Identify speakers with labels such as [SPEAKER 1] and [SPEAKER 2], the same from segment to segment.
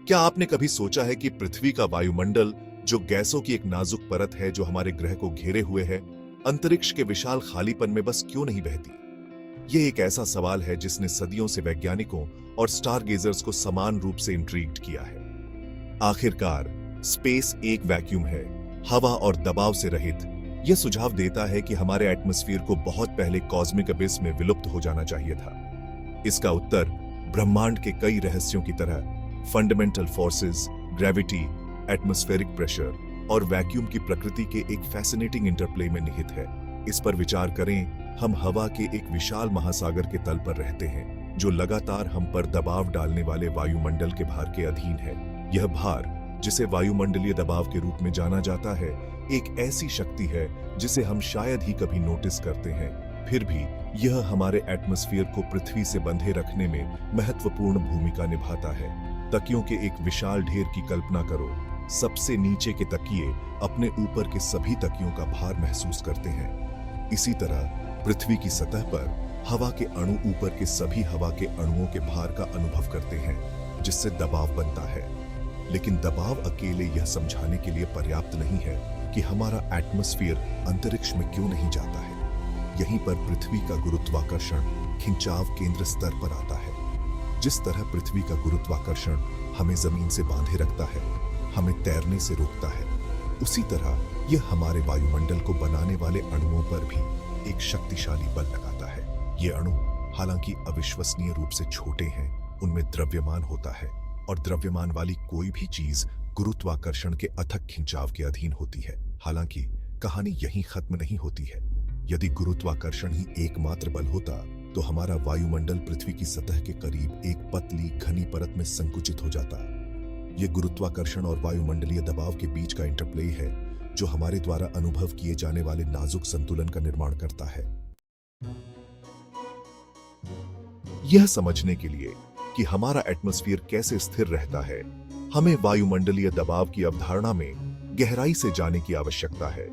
[SPEAKER 1] क्या आपने कभी सोचा है कि पृथ्वी का वायुमंडल, जो गैसों की एक नाजुक परत है जो हमारे ग्रह को घेरे हुए है, अंतरिक्ष के विशाल खालीपन में बस क्यों नहीं बहती? ये एक ऐसा सवाल है जिसने सदियों से वैज्ञानिकों और स्टारगेजर्स को समान रूप से इंट्रीग्ड किया है। आखिरकार स्पेस एक वैक्यूम है, हवा और दबाव से रहित। यह सुझाव देता है कि हमारे एटमॉस्फेयर को बहुत पहले कॉस्मिक अबिस में विलुप्त हो जाना चाहिए था। इसका उत्तर ब्रह्मांड के कई रहस्यों की तरह fundamental forces, gravity, atmospheric pressure और वैक्यूम की प्रकृति के एक फैसिनेटिंग इंटरप्ले में निहित है। इस पर विचार करें, हम हवा के एक विशाल महासागर के तल पर रहते हैं, जो लगातार हम पर दबाव डालने वाले वायुमंडल के भार के अधीन है। यह भार, जिसे वायुमंडलीय दबाव के रूप में जाना जाता है, एक ऐसी शक्ति है जिसे हम शायद ही कभी नोटिस करते हैं। फिर भी यह हमारे एटमॉस्फेयर को पृथ्वी से बंधे रखने में महत्वपूर्ण भूमिका निभाता है। तकियों के एक विशाल ढेर की कल्पना करो। सबसे नीचे के तकिए अपने ऊपर के सभी तकियों का भार महसूस करते हैं। इसी तरह पृथ्वी की सतह पर हवा के अणु ऊपर के सभी हवा के अणुओं के भार का अनुभव करते हैं, जिससे दबाव बनता है। लेकिन दबाव अकेले यह समझाने के लिए पर्याप्त नहीं है कि हमारा एटमॉस्फेयर अंतरिक्ष में क्यों नहीं जाता है। यहीं पर पृथ्वी का गुरुत्वाकर्षण खिंचाव केंद्र स्तर पर आता है। जिस तरह पृथ्वी का गुरुत्वाकर्षण हमें जमीन से बांधे रखता है, हमें तैरने से रोकता है, उसी तरह यह हमारे वायुमंडल को बनाने वाले अणुओं पर भी एक शक्तिशाली बल लगाता है। ये अणु हालांकि अविश्वसनीय रूप से छोटे हैं, उनमें द्रव्यमान होता है, और द्रव्यमान वाली कोई भी चीज गुरुत्वाकर्षण के अथक खिंचाव के अधीन होती है। हालांकि कहानी यहीं खत्म नहीं होती है। यदि गुरुत्वाकर्षण ही एकमात्र बल होता तो हमारा वायुमंडल पृथ्वी की सतह के करीब एक पतली घनी परत में संकुचित हो जाता। यह गुरुत्वाकर्षण और वायुमंडलीय दबाव के बीच का इंटरप्ले है जो हमारे द्वारा अनुभव किए जाने वाले नाजुक संतुलन का निर्माण करता है। यह समझने के लिए कि हमारा एटमॉस्फेयर कैसे स्थिर रहता है, हमें वायुमंडलीय दबाव की अवधारणा में गहराई से जाने की आवश्यकता है।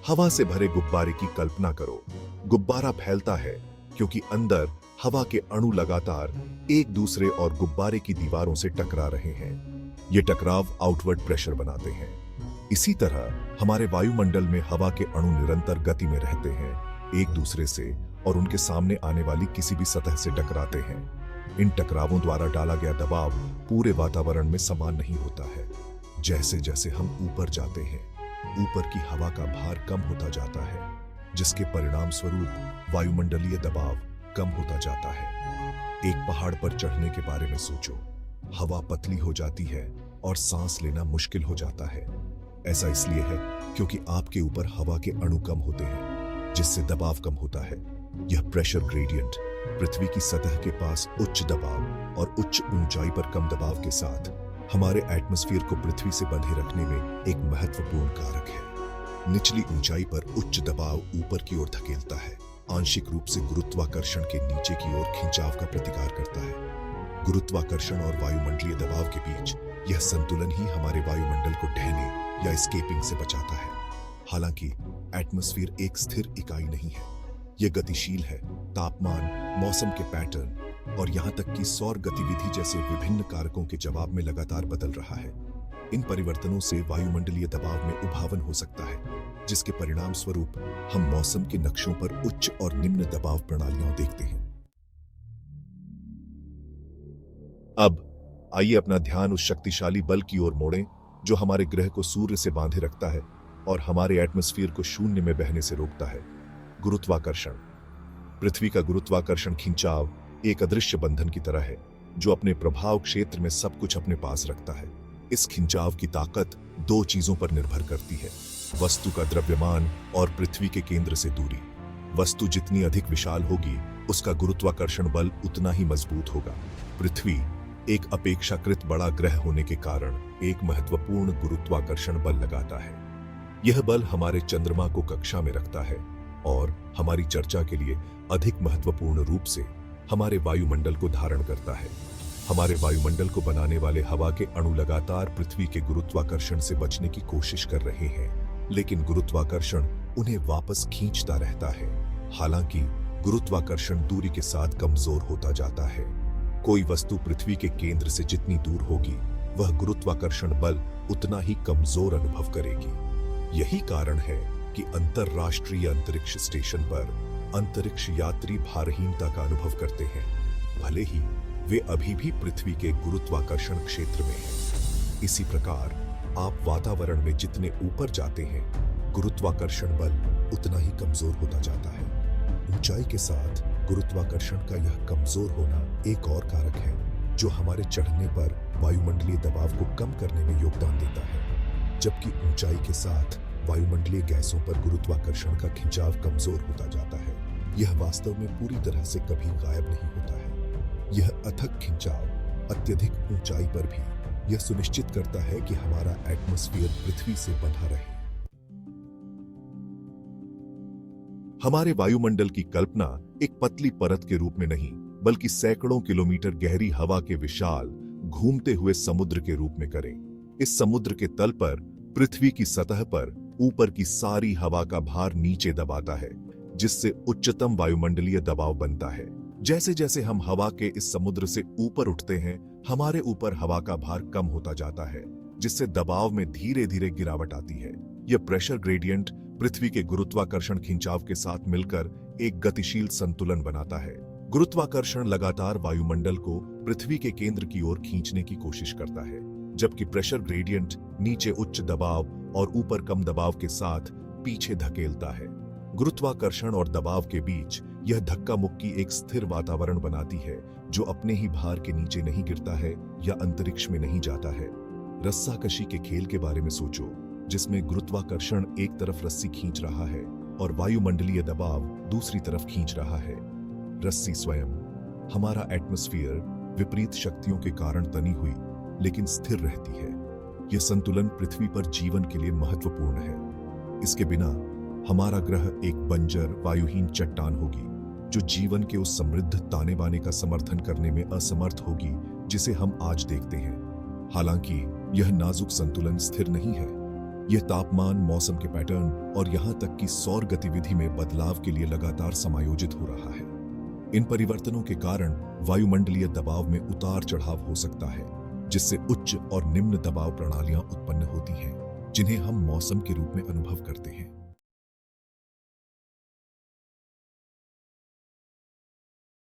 [SPEAKER 1] हवा से भरे गुब्बारे की कल्पना करो। गुब्बारा फैलता है क्योंकि अंदर हवा के अणु लगातार एक दूसरे और गुब्बारे की दीवारों से टकरा रहे हैं। ये टकराव आउटवर्ड प्रेशर बनाते हैं। इसी तरह हमारे वायुमंडल में हवा के अणु निरंतर गति में रहते हैं, एक दूसरे से और उनके सामने आने वाली किसी भी सतह से टकराते हैं। इन टकरावों द्वारा डाला गया दबाव पूरे वातावरण में समान नहीं होता है। जैसे जैसे हम ऊपर जाते हैं, ऊपर की हवा का भार कम होता जाता है, जिसके परिणाम स्वरूप वायुमंडलीय दबाव कम होता जाता है। एक पहाड़ पर चढ़ने के बारे में सोचो। हवा पतली हो जाती है और सांस लेना मुश्किल हो जाता है। ऐसा इसलिए है क्योंकि आपके ऊपर हवा के अणु कम होते हैं, जिससे दबाव कम होता है। यह प्रेशर ग्रेडियंट पृथ्वी की सतह के पास उच्च दबाव और उच्च ऊंचाई पर कम दबाव के साथ हमारे एटमॉस्फेयर को पृथ्वी से बंधे रखने में एक महत्वपूर्ण कारक है। निचली ऊंचाई पर उच्च दबाव ऊपर की ओर धकेलता है, आंशिक रूप से गुरुत्वाकर्षण के नीचे की ओर खिंचाव का प्रतिकार करता है। गुरुत्वाकर्षण और वायुमंडलीय दबाव के बीच यह संतुलन ही हमारे वायुमंडल को ढहने या एस्केपिंग से बचाता है। हालांकि एटमॉस्फेयर एक स्थिर इकाई नहीं है, यह गतिशील है। तापमान, मौसम के पैटर्न और यहां तक कि सौर गतिविधि जैसे विभिन्न कारकों के जवाब में लगातार बदल रहा है। इन परिवर्तनों से वायुमंडलीय दबाव में उभावन हो सकता है, जिसके परिणाम स्वरूप हम मौसम के नक्शों पर उच्च और निम्न दबाव प्रणालियां देखते हैं। अब आइए अपना ध्यान उस शक्तिशाली बल की ओर मोड़ें जो हमारे ग्रह को सूर्य से बांधे रखता है और हमारे एटमॉस्फेयर को शून्य में बहने से रोकता है। गुरुत्वाकर्षण। पृथ्वी का गुरुत्वाकर्षण खिंचाव एक अदृश्य बंधन की तरह है जो अपने प्रभाव क्षेत्र में सब कुछ अपने पास रखता है। इस खिंचाव की ताकत दो चीजों पर निर्भर करती है: वस्तु का द्रव्यमान और पृथ्वी के केंद्र से दूरी। वस्तु जितनी अधिक विशाल होगी, उसका गुरुत्वाकर्षण बल उतना ही मजबूत होगा। पृथ्वी एक अपेक्षाकृत बड़ा ग्रह होने के कारण एक महत्वपूर्ण गुरुत्वाकर्षण बल लगाता है। यह बल हमारे चंद्रमा को कक्षा में रखता है और हमारी चर्चा के लिए अधिक महत्वपूर्ण रूप से हमारे वायुमंडल को धारण करता है। हमारे वायुमंडल को बनाने वाले हवा के अणु लगातार पृथ्वी के गुरुत्वाकर्षण से बचने की कोशिश कर रहे हैं, लेकिन गुरुत्वाकर्षण उन्हें वापस खींचता रहता है। हालांकि गुरुत्वाकर्षण दूरी के साथ कमजोर होता जाता है। कोई वस्तु पृथ्वी के केंद्र से जितनी दूर होगी, वह गुरुत्वाकर्षण बल उतना ही कमजोर अनुभव करेगी। यही कारण है कि अंतरराष्ट्रीय अंतरिक्ष स्टेशन पर अंतरिक्ष यात्री भारहीनता का अनुभव करते हैं, भले ही वे अभी भी पृथ्वी के गुरुत्वाकर्षण क्षेत्र में हैं। इसी प्रकार आप वातावरण में जितने ऊपर जाते हैं, गुरुत्वाकर्षण बल उतना ही कमजोर होता जाता है। ऊंचाई के साथ गुरुत्वाकर्षण का यह कमजोर होना एक और कारक है जो हमारे चढ़ने पर वायुमंडलीय दबाव को कम करने में योगदान देता है। जबकि ऊंचाई के साथ वायुमंडलीय गैसों पर गुरुत्वाकर्षण का खिंचाव कमजोर होता जाता है, यह वास्तव में पूरी तरह से कभी गायब नहीं होता है। यह अथक खिंचाव अत्यधिक ऊंचाई पर भी यह सुनिश्चित करता है कि हमारा एटमॉस्फेयर पृथ्वी से बंधा रहे। हमारे वायुमंडल की कल्पना एक पतली परत के रूप में नहीं, बल्कि सैकड़ों किलोमीटर गहरी हवा के विशाल घूमते हुए समुद्र के रूप में करें। इस समुद्र के तल पर पृथ्वी की सतह पर ऊपर की सारी हवा का भार नीचे दबाता है, जिससे उच्चतम वायुमंडलीय दबाव बनता है। जैसे जैसे हम हवा के इस समुद्र से ऊपर उठते हैं, हमारे ऊपर हवा का भार कम होता जाता है, जिससे दबाव में धीरे धीरे गिरावट आती है। यह प्रेशर ग्रेडियंट पृथ्वी के गुरुत्वाकर्षण खिंचाव के साथ मिलकर एक गतिशील संतुलन बनाता है। गुरुत्वाकर्षण लगातार वायुमंडल को पृथ्वी के केंद्र की ओर खींचने की कोशिश करता है, जबकि प्रेशर ग्रेडियंट नीचे उच्च दबाव और ऊपर कम दबाव के साथ पीछे धकेलता है। गुरुत्वाकर्षण और दबाव के बीच यह धक्का मुक्की एक स्थिर वातावरण बनाती है, जो अपने ही भार के नीचे नहीं गिरता है या अंतरिक्ष में नहीं जाता है। रस्साकशी के खेल के बारे में सोचो, जिसमें गुरुत्वाकर्षण एक तरफ रस्सी खींच रहा है और वायुमंडलीय दबाव दूसरी तरफ खींच रहा है। रस्सी स्वयं, हमारा एटमॉस्फेयर, विपरीत शक्तियों के कारण तनी हुई लेकिन स्थिर रहती है। यह संतुलन पृथ्वी पर जीवन के लिए महत्वपूर्ण है। इसके बिना हमारा ग्रह एक बंजर वायुहीन चट्टान होगी, जो जीवन के उस समृद्ध ताने बाने का समर्थन करने में असमर्थ होगी जिसे हम आज देखते हैं। हालांकि यह नाजुक संतुलन स्थिर नहीं है। यह तापमान, मौसम के पैटर्न और यहां तक कि सौर गतिविधि में बदलाव के लिए लगातार समायोजित हो रहा है। इन परिवर्तनों के कारण वायुमंडलीय दबाव में उतार चढ़ाव हो सकता है, जिससे उच्च और निम्न दबाव प्रणालियां उत्पन्न होती हैं, जिन्हें हम मौसम के रूप में अनुभव करते हैं।